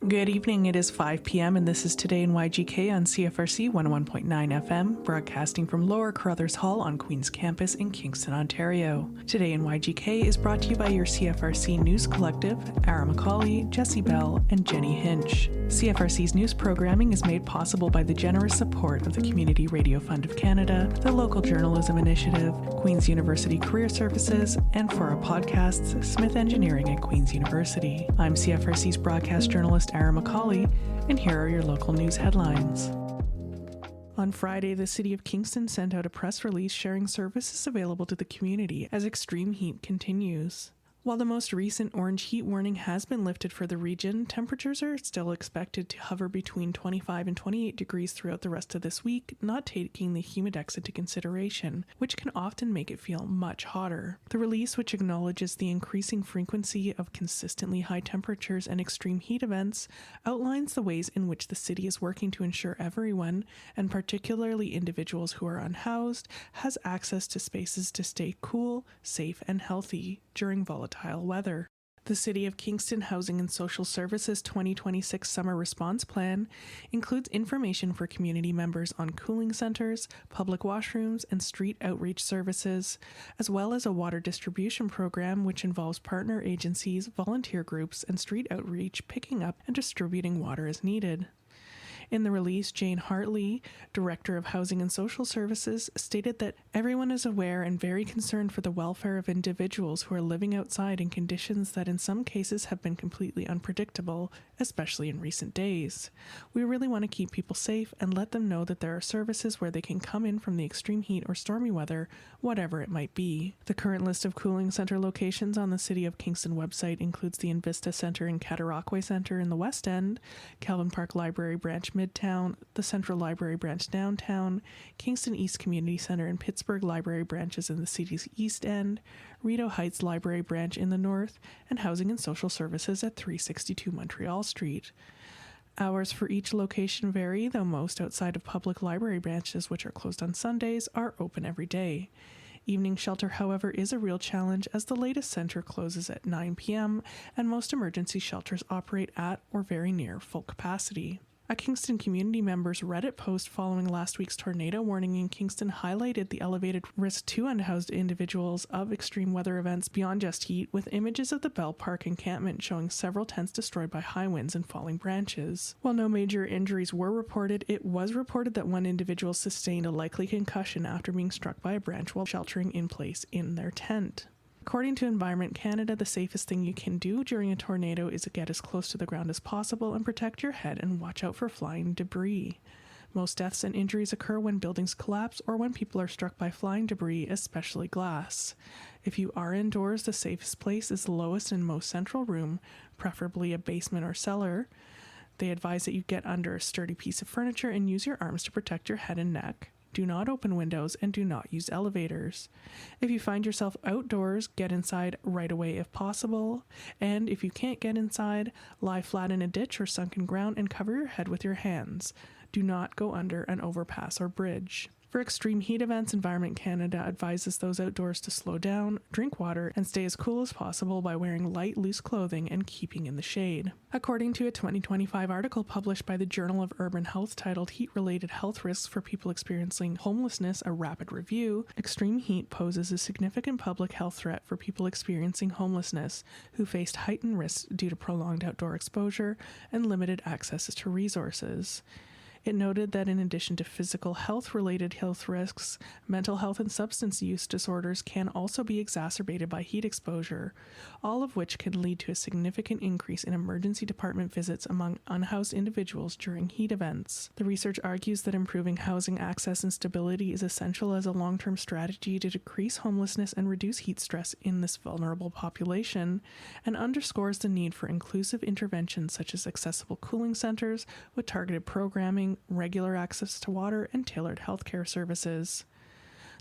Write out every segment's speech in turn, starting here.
Good evening, it is 5 p.m. and this is Today in YGK on CFRC 101.9 FM, broadcasting from Lower Carruthers Hall on Queen's Campus in Kingston, Ontario. Today in YGK is brought to you by your CFRC News Collective, Ara Macaulay, Jessie Bell, and Jenny Hinch. CFRC's news programming is made possible by the generous support of the Community Radio Fund of Canada, the Local Journalism Initiative, Queen's University Career Services, and for our podcasts, Smith Engineering at Queen's University. I'm CFRC's broadcast journalist Ara Macaulay, and here are your local news headlines. On Friday, the City of Kingston sent out a press release sharing services available to the community as extreme heat continues. While the most recent orange heat warning has been lifted for the region, temperatures are still expected to hover between 25 and 28 degrees throughout the rest of this week, not taking the humidex into consideration, which can often make it feel much hotter. The release, which acknowledges the increasing frequency of consistently high temperatures and extreme heat events, outlines the ways in which the city is working to ensure everyone, and particularly individuals who are unhoused, has access to spaces to stay cool, safe, and healthy during volatile weather. The City of Kingston Housing and Social Services 2026 Summer Response Plan includes information for community members on cooling centres, public washrooms, and street outreach services, as well as a water distribution program which involves partner agencies, volunteer groups, and street outreach picking up and distributing water as needed. In the release, Jane Hartley, Director of Housing and Social Services, stated that everyone is aware and very concerned for the welfare of individuals who are living outside in conditions that in some cases have been completely unpredictable, especially in recent days. We really want to keep people safe and let them know that there are services where they can come in from the extreme heat or stormy weather, whatever it might be. The current list of cooling center locations on the City of Kingston website includes the Invista Center and Cataraqui Center in the West End, Calvin Park Library Branch Midtown, the Central Library Branch Downtown, Kingston East Community Center and Pittsburgh Library Branches in the city's East End, Rideau Heights Library Branch in the North, and Housing and Social Services at 362 Montreal Street. Hours for each location vary, though most outside of public library branches, which are closed on Sundays, are open every day. Evening shelter, however, is a real challenge as the latest center closes at 9 p.m. and most emergency shelters operate at or very near full capacity. A Kingston community member's Reddit post following last week's tornado warning in Kingston highlighted the elevated risk to unhoused individuals of extreme weather events beyond just heat, with images of the Bell Park encampment showing several tents destroyed by high winds and falling branches. While no major injuries were reported, it was reported that one individual sustained a likely concussion after being struck by a branch while sheltering in place in their tent. According to Environment Canada, the safest thing you can do during a tornado is to get as close to the ground as possible and protect your head and watch out for flying debris. Most deaths and injuries occur when buildings collapse or when people are struck by flying debris, especially glass. If you are indoors, the safest place is the lowest and most central room, preferably a basement or cellar. They advise that you get under a sturdy piece of furniture and use your arms to protect your head and neck. Do not open windows and do not use elevators. If you find yourself outdoors, get inside right away if possible. And if you can't get inside, lie flat in a ditch or sunken ground and cover your head with your hands. Do not go under an overpass or bridge. For extreme heat events, Environment Canada advises those outdoors to slow down, drink water, and stay as cool as possible by wearing light, loose clothing and keeping in the shade. According to a 2025 article published by the Journal of Urban Health titled Heat-Related Health Risks for People Experiencing Homelessness, a Rapid Review, extreme heat poses a significant public health threat for people experiencing homelessness who faced heightened risks due to prolonged outdoor exposure and limited access to resources. It noted that in addition to physical health-related health risks, mental health and substance use disorders can also be exacerbated by heat exposure, all of which can lead to a significant increase in emergency department visits among unhoused individuals during heat events. The research argues that improving housing access and stability is essential as a long-term strategy to decrease homelessness and reduce heat stress in this vulnerable population, and underscores the need for inclusive interventions such as accessible cooling centers with targeted programming, regular access to water, and tailored healthcare services.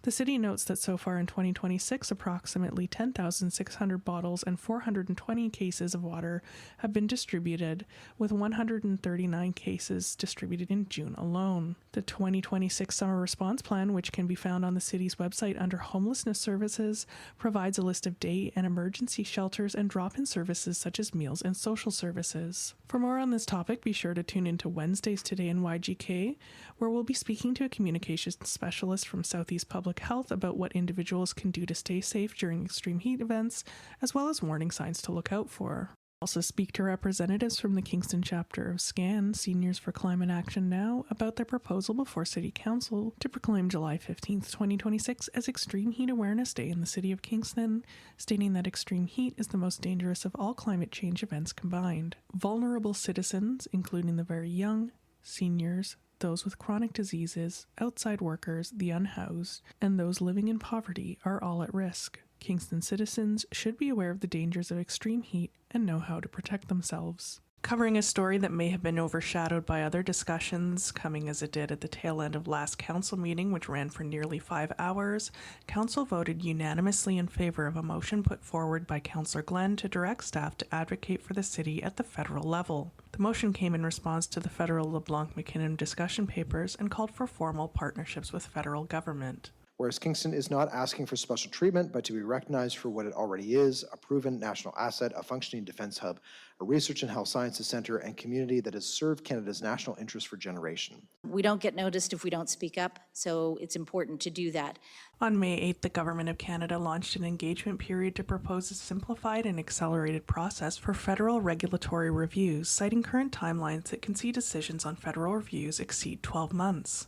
The city notes that so far in 2026, approximately 10,600 bottles and 420 cases of water have been distributed, with 139 cases distributed in June alone. The 2026 Summer Response Plan, which can be found on the city's website under Homelessness Services, provides a list of day and emergency shelters and drop-in services such as meals and social services. For more on this topic, be sure to tune into Wednesdays Today in YGK, where we'll be speaking to a communications specialist from Southeast Public Health about what individuals can do to stay safe during extreme heat events, as well as warning signs to look out for. Also speak to representatives from the Kingston chapter of SCAN, Seniors for Climate Action Now, about their proposal before City Council to proclaim July 15th, 2026 as Extreme Heat Awareness Day in the City of Kingston, stating that extreme heat is the most dangerous of all climate change events combined. Vulnerable citizens, including the very young, seniors, those with chronic diseases, outside workers, the unhoused, and those living in poverty are all at risk. Kingston citizens should be aware of the dangers of extreme heat and know how to protect themselves. Covering a story that may have been overshadowed by other discussions, coming as it did at the tail end of last council meeting, which ran for nearly 5 hours, council voted unanimously in favor of a motion put forward by Councillor Glenn to direct staff to advocate for the city at the federal level. The motion came in response to the federal LeBlanc-McKinnon discussion papers and called for formal partnerships with federal government. Whereas Kingston is not asking for special treatment, but to be recognized for what it already is, a proven national asset, a functioning defense hub, a research and health sciences center, and community that has served Canada's national interest for generations. We don't get noticed if we don't speak up, so it's important to do that. On May 8th, the Government of Canada launched an engagement period to propose a simplified and accelerated process for federal regulatory reviews, citing current timelines that can see decisions on federal reviews exceed 12 months.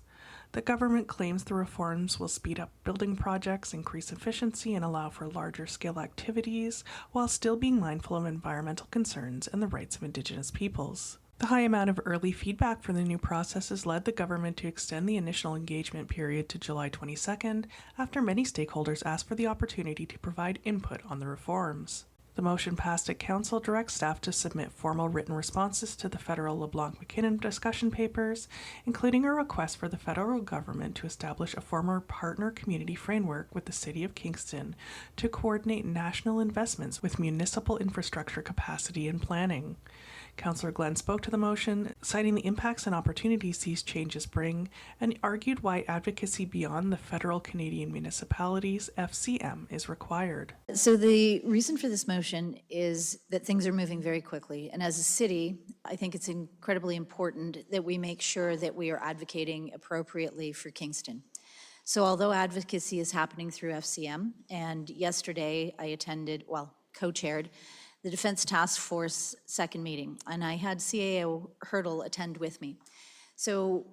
The government claims the reforms will speed up building projects, increase efficiency, and allow for larger-scale activities, while still being mindful of environmental concerns and the rights of Indigenous peoples. The high amount of early feedback for the new processes led the government to extend the initial engagement period to July 22nd, after many stakeholders asked for the opportunity to provide input on the reforms. The motion passed at Council directs staff to submit formal written responses to the federal LeBlanc-McKinnon discussion papers, including a request for the federal government to establish a formal partner community framework with the City of Kingston to coordinate national investments with municipal infrastructure capacity and planning. Councillor Glenn spoke to the motion, citing the impacts and opportunities these changes bring, and argued why advocacy beyond the federal Canadian municipalities, FCM, is required. So the reason for this motion is that things are moving very quickly. And as a city, I think it's incredibly important that we make sure that we are advocating appropriately for Kingston. So although advocacy is happening through FCM, and yesterday I co-chaired the Defense Task Force second meeting, and I had CAO Hurdle attend with me. So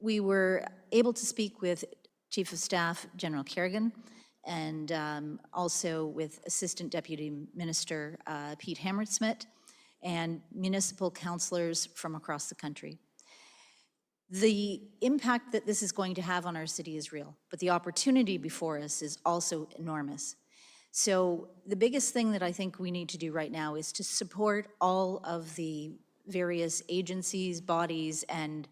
we were able to speak with Chief of Staff General Kerrigan, and also with Assistant Deputy Minister Pete Hammersmith, and municipal councillors from across the country. The impact that this is going to have on our city is real, but the opportunity before us is also enormous. So the biggest thing that I think we need to do right now is to support all of the various agencies, bodies, and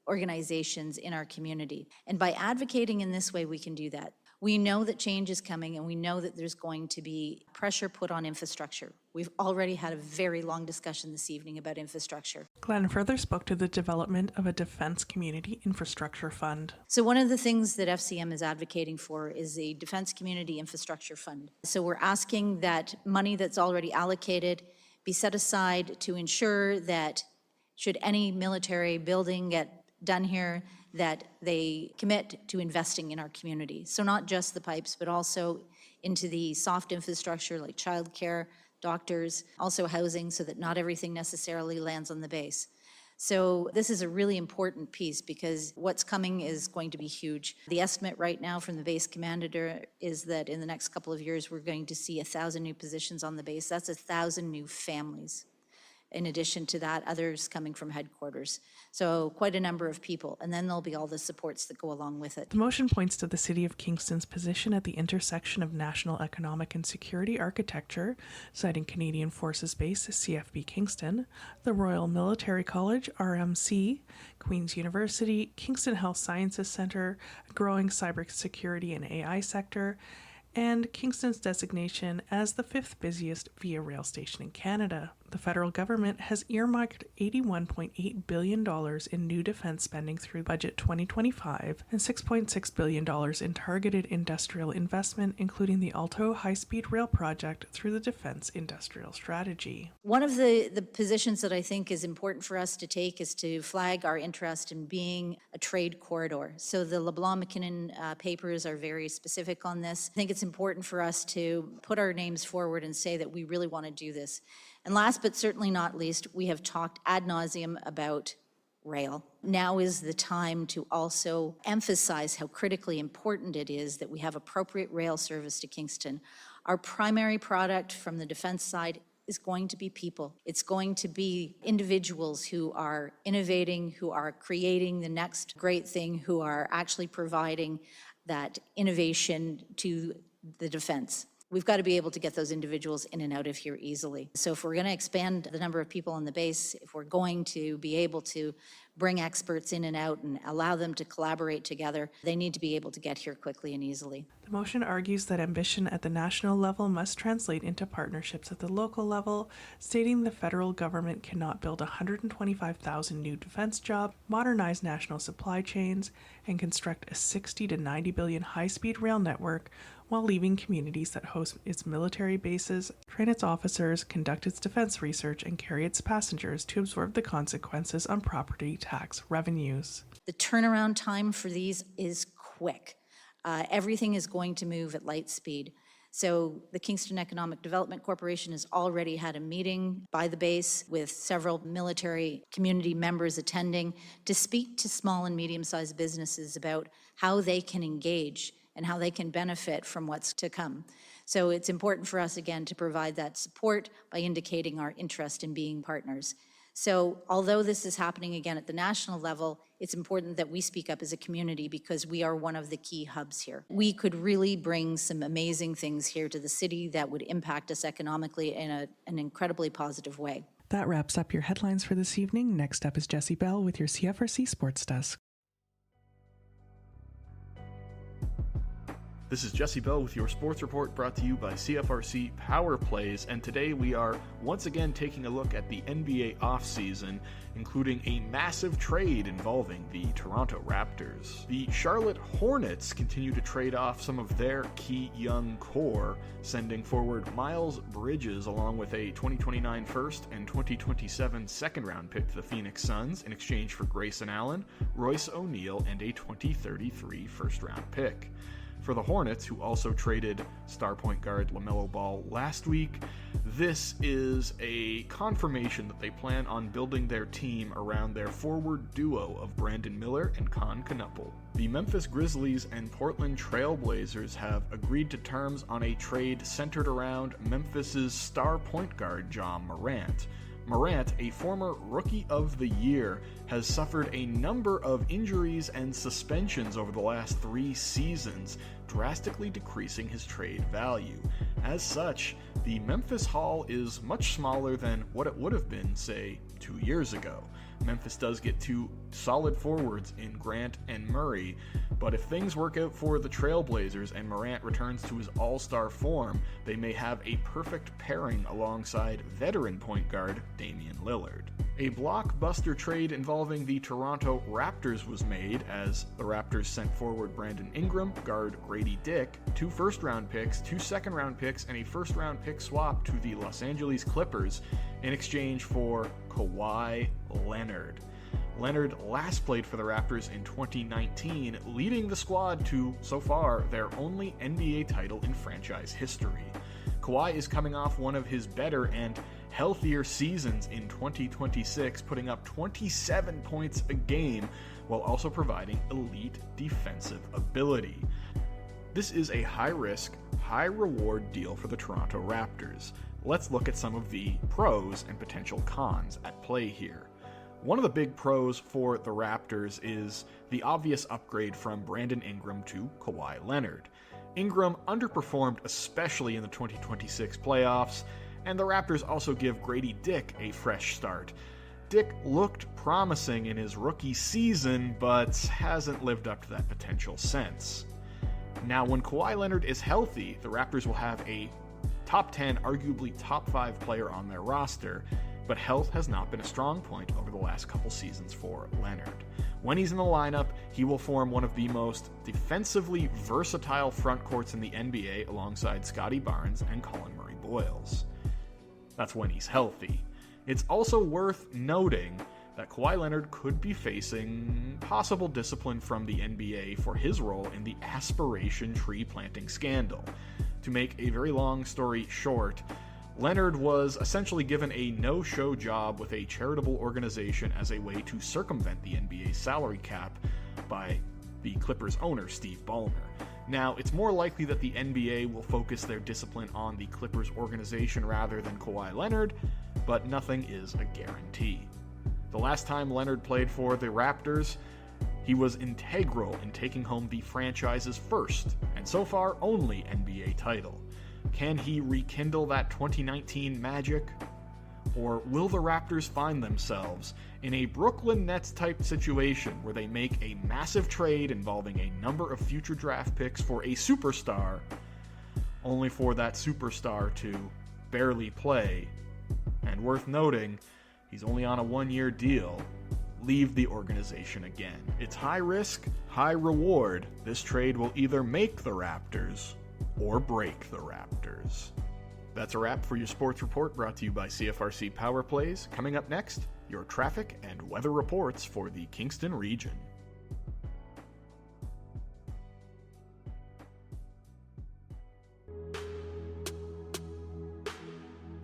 organizations in our community. And by advocating in this way, we can do that. We know that change is coming, and we know that there's going to be pressure put on infrastructure. We've already had a very long discussion this evening about infrastructure. Glenn further spoke to the development of a Defence Community Infrastructure Fund. So one of the things that FCM is advocating for is a Defence Community Infrastructure Fund. So we're asking that money that's already allocated be set aside to ensure that should any military building get done here, that they commit to investing in our community. So not just the pipes, but also into the soft infrastructure like childcare, doctors, also housing, so that not everything necessarily lands on the base. So this is a really important piece because what's coming is going to be huge. The estimate right now from the base commander is that in the next couple of years, we're going to see 1,000 new positions on the base. That's 1,000 new families. In addition to that, others coming from headquarters. So quite a number of people. And then there'll be all the supports that go along with it. The motion points to the City of Kingston's position at the intersection of national economic and security architecture, citing Canadian Forces Base, CFB Kingston, the Royal Military College, RMC, Queen's University, Kingston Health Sciences Centre, a growing cybersecurity and AI sector, and Kingston's designation as the 5th busiest Via Rail station in Canada. The federal government has earmarked $81.8 billion in new defense spending through Budget 2025 and $6.6 billion in targeted industrial investment, including the Alto high-speed rail project through the Defense Industrial Strategy. One of the positions that I think is important for us to take is to flag our interest in being a trade corridor. So the LeBlanc-McKinnon papers are very specific on this. I think it's important for us to put our names forward and say that we really want to do this. And last but certainly not least, we have talked ad nauseum about rail. Now is the time to also emphasize how critically important it is that we have appropriate rail service to Kingston. Our primary product from the defense side is going to be people. It's going to be individuals who are innovating, who are creating the next great thing, who are actually providing that innovation to the defense. We've got to be able to get those individuals in and out of here easily. So if we're going to expand the number of people on the base, if we're going to be able to bring experts in and out and allow them to collaborate together, they need to be able to get here quickly and easily. The motion argues that ambition at the national level must translate into partnerships at the local level, stating the federal government cannot build 125,000 new defense jobs, modernize national supply chains, and construct a 60 to 90 billion high-speed rail network while leaving communities that host its military bases, train its officers, conduct its defense research, and carry its passengers to absorb the consequences on property tax revenues. The turnaround time for these is quick. Everything is going to move at light speed. So the Kingston Economic Development Corporation has already had a meeting by the base with several military community members attending to speak to small and medium-sized businesses about how they can engage and how they can benefit from what's to come. So it's important for us, again, to provide that support by indicating our interest in being partners. So although this is happening again at the national level, it's important that we speak up as a community because we are one of the key hubs here. We could really bring some amazing things here to the city that would impact us economically in an incredibly positive way. That wraps up your headlines for this evening. Next up is Jessie Bell with your CFRC Sports Desk. This is Jesse Bell with your sports report brought to you by CFRC Power Plays, and today we are once again taking a look at the NBA offseason, including a massive trade involving the Toronto Raptors. The Charlotte Hornets continue to trade off some of their key young core, sending forward Miles Bridges along with a 2029 first and 2027 second round pick to the Phoenix Suns in exchange for Grayson Allen, Royce O'Neal, and a 2033 first round pick. For the Hornets, who also traded star point guard LaMelo Ball last week, this is a confirmation that they plan on building their team around their forward duo of Brandon Miller and Con Knuppel. The Memphis Grizzlies and Portland Trail Blazers have agreed to terms on a trade centered around Memphis's star point guard Ja Morant. Morant, a former Rookie of the Year, has suffered a number of injuries and suspensions over the last 3 seasons, drastically decreasing his trade value. As such, the Memphis haul is much smaller than what it would have been, say, 2 years ago. Memphis does get 2 solid forwards in Grant and Murray, but if things work out for the Trailblazers and Morant returns to his all-star form, they may have a perfect pairing alongside veteran point guard Damian Lillard. A blockbuster trade involving the Toronto Raptors was made as the Raptors sent forward Brandon Ingram, guard Grady Dick, 2 first-round picks, 2 second-round picks, and a first-round pick swap to the Los Angeles Clippers in exchange for Kawhi Leonard. Leonard last played for the Raptors in 2019, leading the squad to, so far, their only NBA title in franchise history. Kawhi is coming off one of his better and healthier seasons in 2026, putting up 27 points a game while also providing elite defensive ability. This is a high-risk, high-reward deal for the Toronto Raptors. let's look at some of the pros and potential cons at play here. One of the big pros for the Raptors is the obvious upgrade from Brandon Ingram to Kawhi Leonard. Ingram underperformed especially in the 2026 playoffs, and the Raptors also give Grady Dick a fresh start. Dick looked promising in his rookie season, but hasn't lived up to that potential since. Now, when Kawhi Leonard is healthy, the Raptors will have a top 10, arguably top 5 player on their roster, but health has not been a strong point over the last couple seasons for Leonard. When he's in the lineup, he will form one of the most defensively versatile front courts in the NBA alongside Scottie Barnes and Colin Murray-Boyles. That's when he's healthy. It's also worth noting that Kawhi Leonard could be facing possible discipline from the NBA for his role in the aspiration tree planting scandal. To make a very long story short, Leonard was essentially given a no-show job with a charitable organization as a way to circumvent the NBA's salary cap by the Clippers owner, Steve Ballmer. Now, it's more likely that the NBA will focus their discipline on the Clippers organization rather than Kawhi Leonard, but nothing is a guarantee. The last time Leonard played for the Raptors, he was integral in taking home the franchise's first, and so far only, NBA title. Can he rekindle that 2019 magic? Or will the Raptors find themselves in a Brooklyn Nets-type situation where they make a massive trade involving a number of future draft picks for a superstar, only for that superstar to barely play, and worth noting, he's only on a one-year deal, leave the organization again? It's high risk, high reward. This trade will either make the Raptors or break the Raptors. That's a wrap for your sports report brought to you by CFRC Power Plays. Coming up next, your traffic and weather reports for the Kingston region.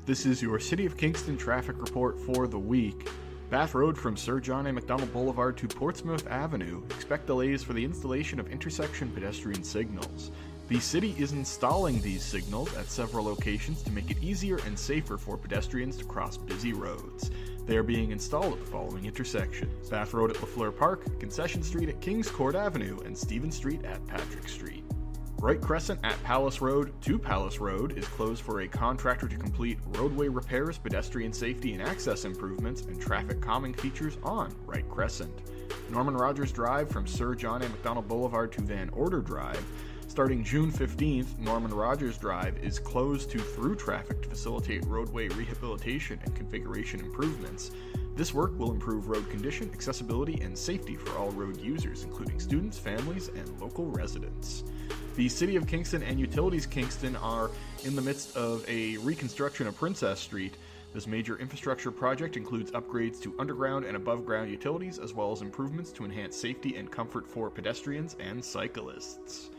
This is your City of Kingston traffic report for the week. Bath Road from Sir John A. Macdonald Boulevard to Portsmouth Avenue. Expect delays for the installation of intersection pedestrian signals. The city is installing these signals at several locations to make it easier and safer for pedestrians to cross busy roads. They are being installed at the following intersections: Bath Road at LaFleur Park, Concession Street at Kings Court Avenue, and Stephen Street at Patrick Street. Wright Crescent at Palace Road to Palace Road is closed for a contractor to complete roadway repairs, pedestrian safety and access improvements, and traffic calming features on Wright Crescent. Norman Rogers Drive from Sir John A. Macdonald Boulevard to Van Order Drive. Starting June 15th, Norman Rogers Drive is closed to through traffic to facilitate roadway rehabilitation and configuration improvements. This work will improve road condition, accessibility, and safety for all road users, including students, families, and local residents. The City of Kingston and Utilities Kingston are in the midst of a reconstruction of Princess Street. This major infrastructure project includes upgrades to underground and above-ground utilities, as well as improvements to enhance safety and comfort for pedestrians and cyclists.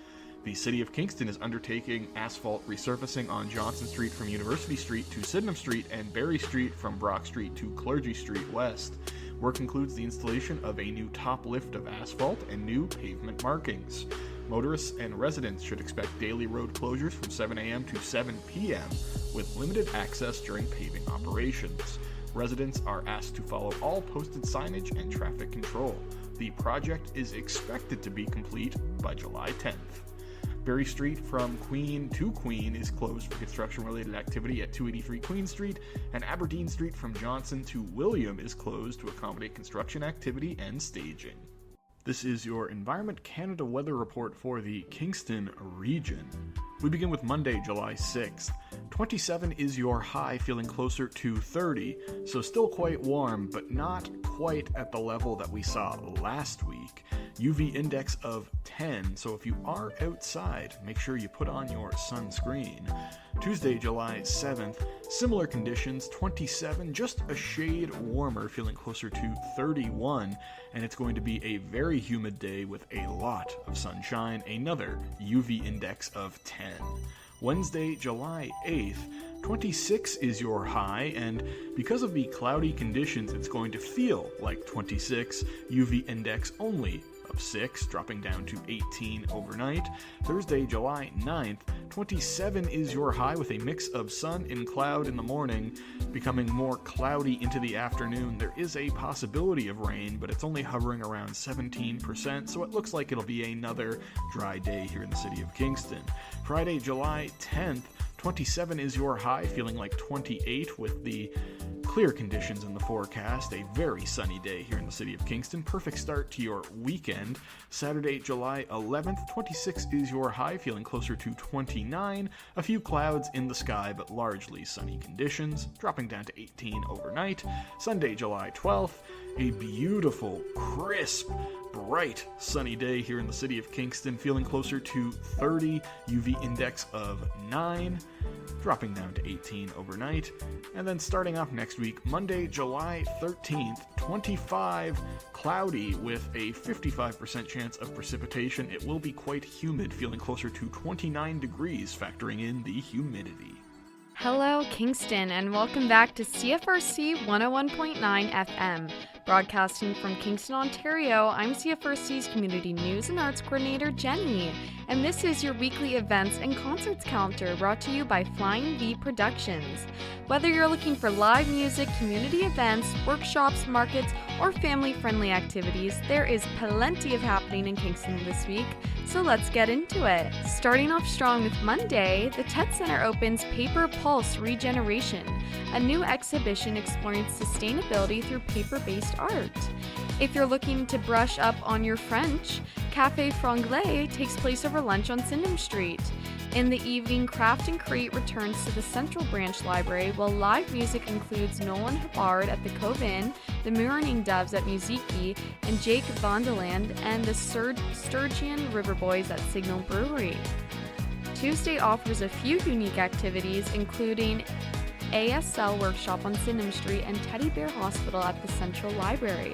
The City of Kingston is undertaking asphalt resurfacing on Johnson Street from University Street to Sydenham Street and Berry Street from Brock Street to Clergy Street West. Work includes the installation of a new top lift of asphalt and new pavement markings. Motorists and residents should expect daily road closures from 7 a.m. to 7 p.m. with limited access during paving operations. Residents are asked to follow all posted signage and traffic control. The project is expected to be complete by July 10th. Berry Street from Queen to Queen is closed for construction-related activity at 283 Queen Street, and Aberdeen Street from Johnson to William is closed to accommodate construction activity and staging. This is your Environment Canada weather report for the Kingston region. We begin with Monday, July 6th. 27 is your high, feeling closer to 30, so still quite warm, but not quite at the level that we saw last week. UV index of 10, so if you are outside, make sure you put on your sunscreen. Tuesday, July 7th, similar conditions, 27, just a shade warmer, feeling closer to 31, and it's going to be a very humid day with a lot of sunshine, another UV index of 10. Wednesday, July 8th, 26 is your high, and because of the cloudy conditions, it's going to feel like 26, UV index only of 6, dropping down to 18 overnight. Thursday, July 9th, 27 is your high with a mix of sun and cloud in the morning, becoming more cloudy into the afternoon. There is a possibility of rain, but it's only hovering around 17%, so it looks like it'll be another dry day here in the city of Kingston. Friday, July 10th, 27 is your high, feeling like 28 with the clear conditions in the forecast. A very sunny day here in the city of Kingston. Perfect start to your weekend. Saturday, July 11th, 26 is your high, feeling closer to 29. A few clouds in the sky, but largely sunny conditions, dropping down to 18 overnight. Sunday, July 12th, a beautiful, crisp, bright, sunny day here in the city of Kingston, feeling closer to 30, UV index of 9, dropping down to 18 overnight. And then starting off next week, Monday, July 13th, 25, cloudy with a 55% chance of precipitation. It will be quite humid, feeling closer to 29 degrees, factoring in the humidity. Hello, Kingston, and welcome back to CFRC 101.9 FM. Broadcasting from Kingston, Ontario, I'm CFRC's Community News and Arts Coordinator, Jenny, and this is your weekly events and concerts calendar brought to you by Flying V Productions. Whether you're looking for live music, community events, workshops, markets, or family-friendly activities, there is plenty of happening in Kingston this week, so let's get into it. Starting off strong with Monday, the TED Center opens Paper Pulse Regeneration, a new exhibition exploring sustainability through paper-based art. If you're looking to brush up on your French, Café Franglais takes place over lunch on Sydenham Street. In the evening, Craft and Create returns to the Central Branch Library, while live music includes Nolan Hubbard at the Cove-In, the Mourning Doves at Musiki, and Jake Vondeland and the Sturgeon River Boys at Signal Brewery. Tuesday offers a few unique activities, including ASL Workshop on Sydenham Street and Teddy Bear Hospital at the Central Library,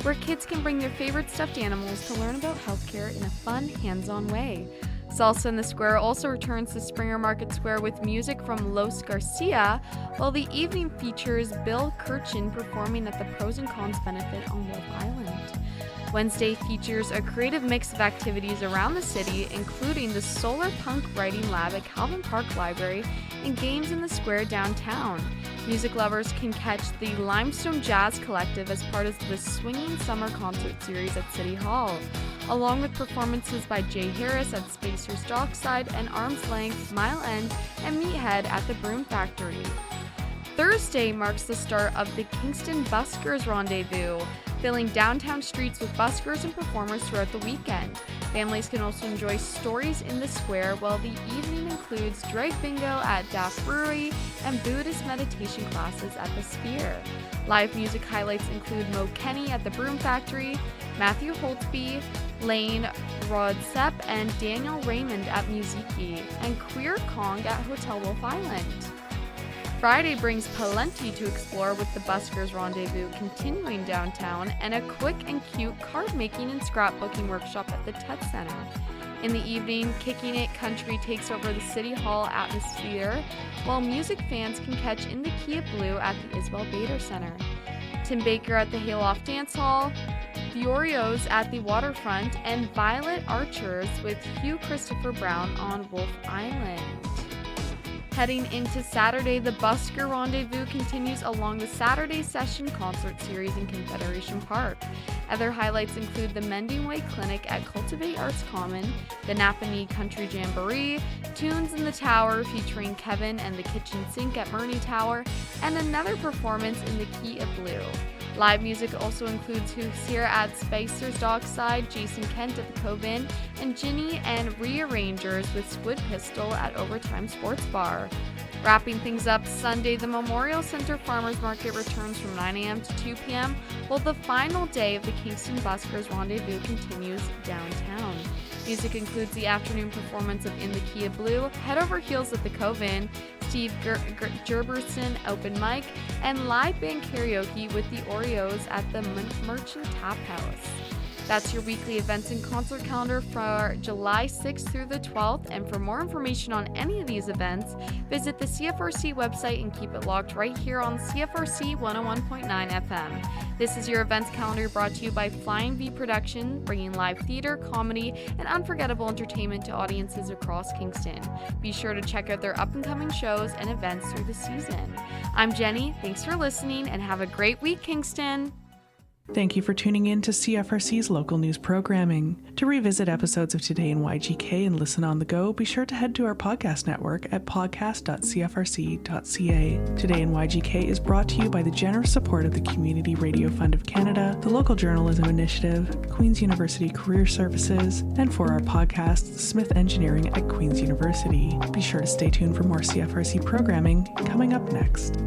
where kids can bring their favorite stuffed animals to learn about healthcare in a fun, hands-on way. Salsa in the Square also returns to Springer Market Square with music from Los Garcia, while the evening features Bill Kirchen performing at the Pros and Cons benefit on Wolf Island. Wednesday features a creative mix of activities around the city, including the Solar Punk Writing Lab at Calvin Park Library and games in the square downtown. Music lovers can catch the Limestone Jazz Collective as part of the Swinging Summer Concert Series at City Hall, along with performances by Jay Harris at Spacers Dockside and Arm's Length, Mile End, and Meathead at the Broom Factory. Thursday marks the start of the Kingston Buskers Rendezvous, filling downtown streets with buskers and performers throughout the weekend. Families can also enjoy stories in the square, while the evening includes drag bingo at Daft Brewery and Buddhist meditation classes at the Sphere. Live music highlights include Mo Kenny at the Broom Factory, Matthew Holtby, Lane Rodsepp, and Daniel Raymond at Musiki, and Queer Kong at Hotel Wolf Island. Friday brings plenty to explore with the Buskers Rendezvous continuing downtown and a quick and cute card making and scrapbooking workshop at the TED Center. In the evening, Kicking It Country takes over the City Hall atmosphere, while music fans can catch In the Key of Blue at the Isabel Bader Center. Tim Baker at the Hayloft Dance Hall, the Oreos at the Waterfront, and Violet Archers with Hugh Christopher Brown on Wolf Island. Heading into Saturday, the Busker Rendezvous continues along the Saturday Session Concert Series in Confederation Park. Other highlights include the Mending Way Clinic at Cultivate Arts Common, the Napanee Country Jamboree, Tunes in the Tower featuring Kevin and the Kitchen Sink at Murney Tower, and another performance in the Key of Blue. Live music also includes Who's Here at Spacers Dockside, Jason Kent at the Cove-In, and Ginny and Rearrangers with Squid Pistol at Overtime Sports Bar. Wrapping things up Sunday, the Memorial Center Farmers Market returns from 9 a.m. to 2 p.m., while the final day of the Kingston Buskers Rendezvous continues downtown. Music includes the afternoon performance of In the Key of Blue, Head Over Heels at the Cove-In, Steve Gerberson open mic, and live band karaoke with the Oreos at the Merchant Tap House. That's your weekly events and concert calendar for July 6th through the 12th, and for more information on any of these events, visit the CFRC website and keep it locked right here on CFRC 101.9 FM. This is your events calendar brought to you by Flying V Production, bringing live theater, comedy, and unforgettable entertainment to audiences across Kingston. Be sure to check out their up-and-coming shows and events through the season. I'm Jenny, thanks for listening, and have a great week, Kingston! Thank you for tuning in to CFRC's local news programming. To revisit episodes of Today in YGK and listen on the go, be sure to head to our podcast network at podcast.cfrc.ca. Today in YGK is brought to you by the generous support of the Community Radio Fund of Canada, the Local Journalism Initiative, Queen's University Career Services, and for our podcast, Smith Engineering at Queen's University. Be sure to stay tuned for more CFRC programming coming up next.